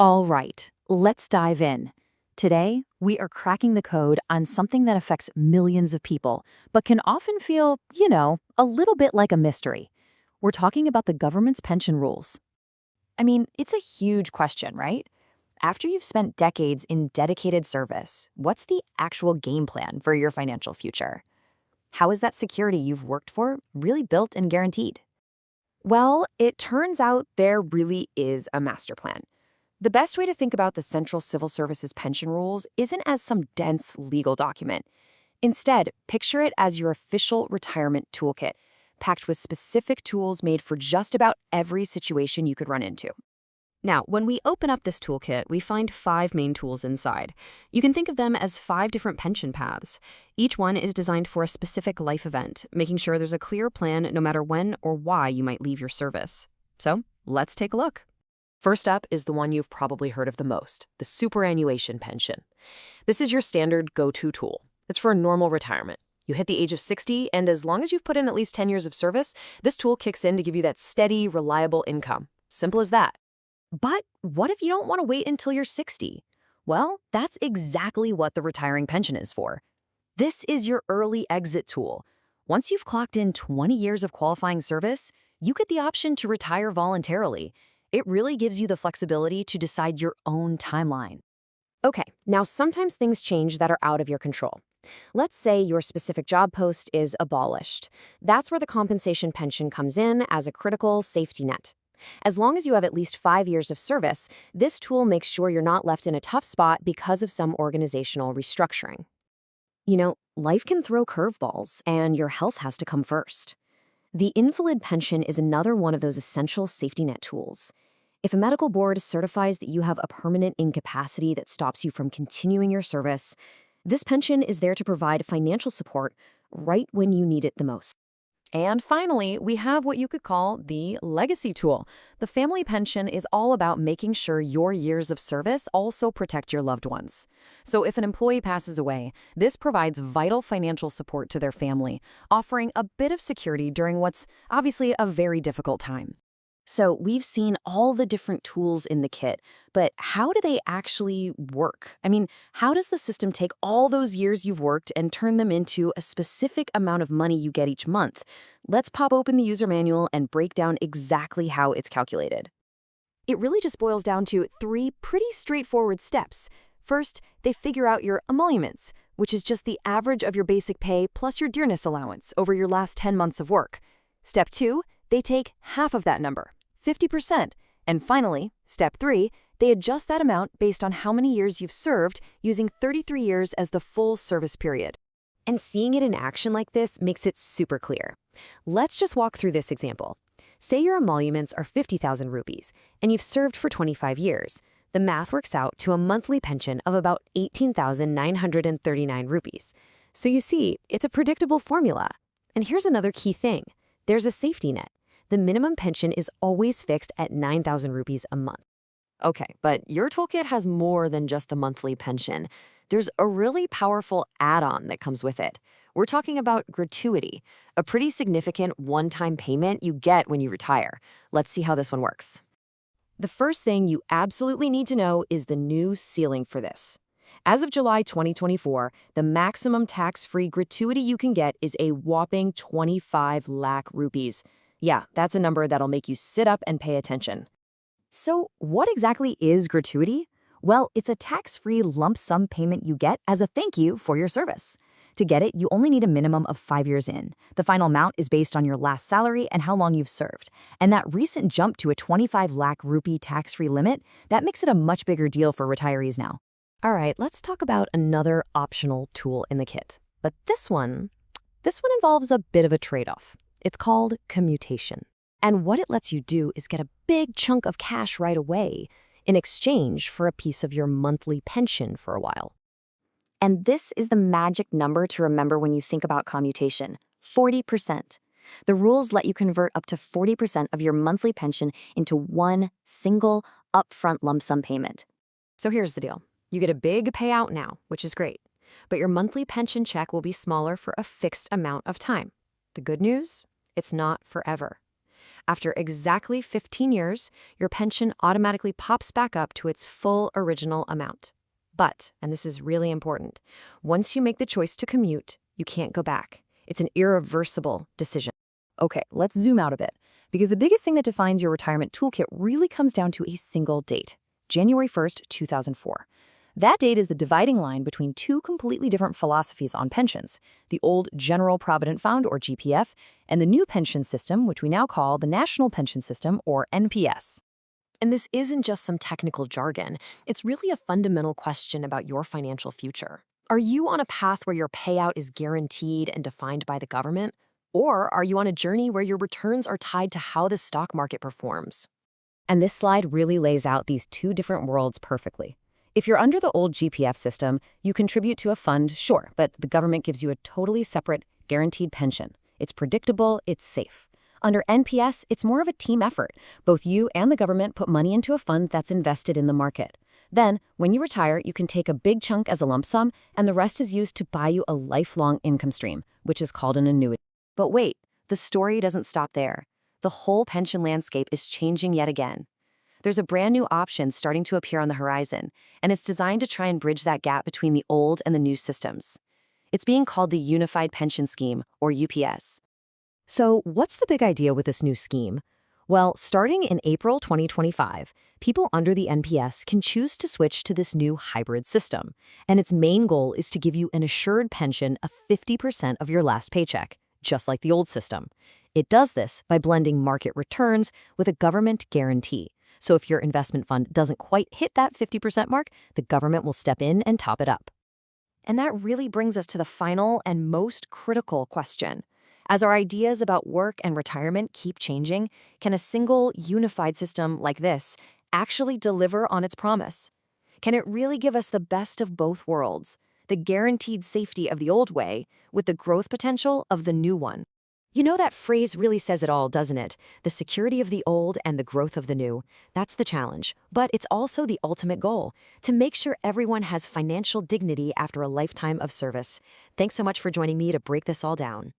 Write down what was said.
All right, let's dive in. Today, we are cracking the code on something that affects millions of people, but can often feel, a little bit like a mystery. We're talking about the government's pension rules. I mean, it's a huge question, right? After you've spent decades in dedicated service, what's the actual game plan for your financial future? How is that security you've worked for really built and guaranteed? Well, it turns out there really is a master plan. The best way to think about the Central Civil Service's pension rules isn't as some dense legal document. Instead, picture it as your official retirement toolkit, packed with specific tools made for just about every situation you could run into. Now, when we open up this toolkit, we find 5 main tools inside. You can think of them as 5 different pension paths. Each one is designed for a specific life event, making sure there's a clear plan no matter when or why you might leave your service. So, let's take a look. First up is the one you've probably heard of the most, the superannuation pension. This is your standard go-to tool. It's for a normal retirement. You hit the age of 60, and as long as you've put in at least 10 years of service, this tool kicks in to give you that steady, reliable income. Simple as that. But what if you don't want to wait until you're 60? Well, that's exactly what the retiring pension is for. This is your early exit tool. Once you've clocked in 20 years of qualifying service, you get the option to retire voluntarily. It really gives you the flexibility to decide your own timeline. Okay, now sometimes things change that are out of your control. Let's say your specific job post is abolished. That's where the compensation pension comes in as a critical safety net. As long as you have at least 5 years of service, this tool makes sure you're not left in a tough spot because of some organizational restructuring. Life can throw curveballs, and your health has to come first. The invalid pension is another one of those essential safety net tools. If a medical board certifies that you have a permanent incapacity that stops you from continuing your service, this pension is there to provide financial support right when you need it the most. And finally, we have what you could call the legacy tool. The family pension is all about making sure your years of service also protect your loved ones. So if an employee passes away, this provides vital financial support to their family, offering a bit of security during what's obviously a very difficult time. So we've seen all the different tools in the kit, but how do they actually work? I mean, how does the system take all those years you've worked and turn them into a specific amount of money you get each month? Let's pop open the user manual and break down exactly how it's calculated. It really just boils down to 3 pretty straightforward steps. First, they figure out your emoluments, which is just the average of your basic pay plus your dearness allowance over your last 10 months of work. Step 2, they take half of that number, 50%. And finally, step 3, they adjust that amount based on how many years you've served, using 33 years as the full service period. And seeing it in action like this makes it super clear. Let's just walk through this example. Say your emoluments are 50,000 rupees, and you've served for 25 years. The math works out to a monthly pension of about 18,939 rupees. So you see, it's a predictable formula. And here's another key thing. There's a safety net. The minimum pension is always fixed at 9,000 rupees a month. Okay, but your toolkit has more than just the monthly pension. There's a really powerful add-on that comes with it. We're talking about gratuity, a pretty significant one-time payment you get when you retire. Let's see how this one works. The first thing you absolutely need to know is the new ceiling for this. As of July 2024, the maximum tax-free gratuity you can get is a whopping 25 lakh rupees. Yeah, that's a number that'll make you sit up and pay attention. So what exactly is gratuity? Well, it's a tax-free lump sum payment you get as a thank you for your service. To get it, you only need a minimum of 5 years in. The final amount is based on your last salary and how long you've served. And that recent jump to a 25 lakh rupee tax-free limit, that makes it a much bigger deal for retirees now. All right, let's talk about another optional tool in the kit. But this one involves a bit of a trade-off. It's called commutation. And what it lets you do is get a big chunk of cash right away in exchange for a piece of your monthly pension for a while. And this is the magic number to remember when you think about commutation, 40%. The rules let you convert up to 40% of your monthly pension into one single upfront lump sum payment. So here's the deal. You get a big payout now, which is great, but your monthly pension check will be smaller for a fixed amount of time. The good news? It's not forever. After exactly 15 years, your pension automatically pops back up to its full original amount. But, and this is really important, once you make the choice to commute, you can't go back. It's an irreversible decision. Okay, let's zoom out a bit, because the biggest thing that defines your retirement toolkit really comes down to a single date, January 1st, 2004. That date is the dividing line between two completely different philosophies on pensions, the old General Provident Fund, or GPF, and the new pension system, which we now call the National Pension System, or NPS. And this isn't just some technical jargon. It's really a fundamental question about your financial future. Are you on a path where your payout is guaranteed and defined by the government? Or are you on a journey where your returns are tied to how the stock market performs? And this slide really lays out these two different worlds perfectly. If you're under the old GPF system, you contribute to a fund, sure, but the government gives you a totally separate, guaranteed pension. It's predictable, it's safe. Under NPS, it's more of a team effort. Both you and the government put money into a fund that's invested in the market. Then, when you retire, you can take a big chunk as a lump sum, and the rest is used to buy you a lifelong income stream, which is called an annuity. But wait, the story doesn't stop there. The whole pension landscape is changing yet again. There's a brand new option starting to appear on the horizon, and it's designed to try and bridge that gap between the old and the new systems. It's being called the Unified Pension Scheme, or UPS. So, what's the big idea with this new scheme? Well, starting in April 2025, people under the NPS can choose to switch to this new hybrid system, and its main goal is to give you an assured pension of 50% of your last paycheck, just like the old system. It does this by blending market returns with a government guarantee. So if your investment fund doesn't quite hit that 50% mark, the government will step in and top it up. And that really brings us to the final and most critical question. As our ideas about work and retirement keep changing, can a single, unified system like this actually deliver on its promise? Can it really give us the best of both worlds, the guaranteed safety of the old way with the growth potential of the new one? You know, that phrase really says it all, doesn't it? The security of the old and the growth of the new. That's the challenge. But it's also the ultimate goal, to make sure everyone has financial dignity after a lifetime of service. Thanks so much for joining me to break this all down.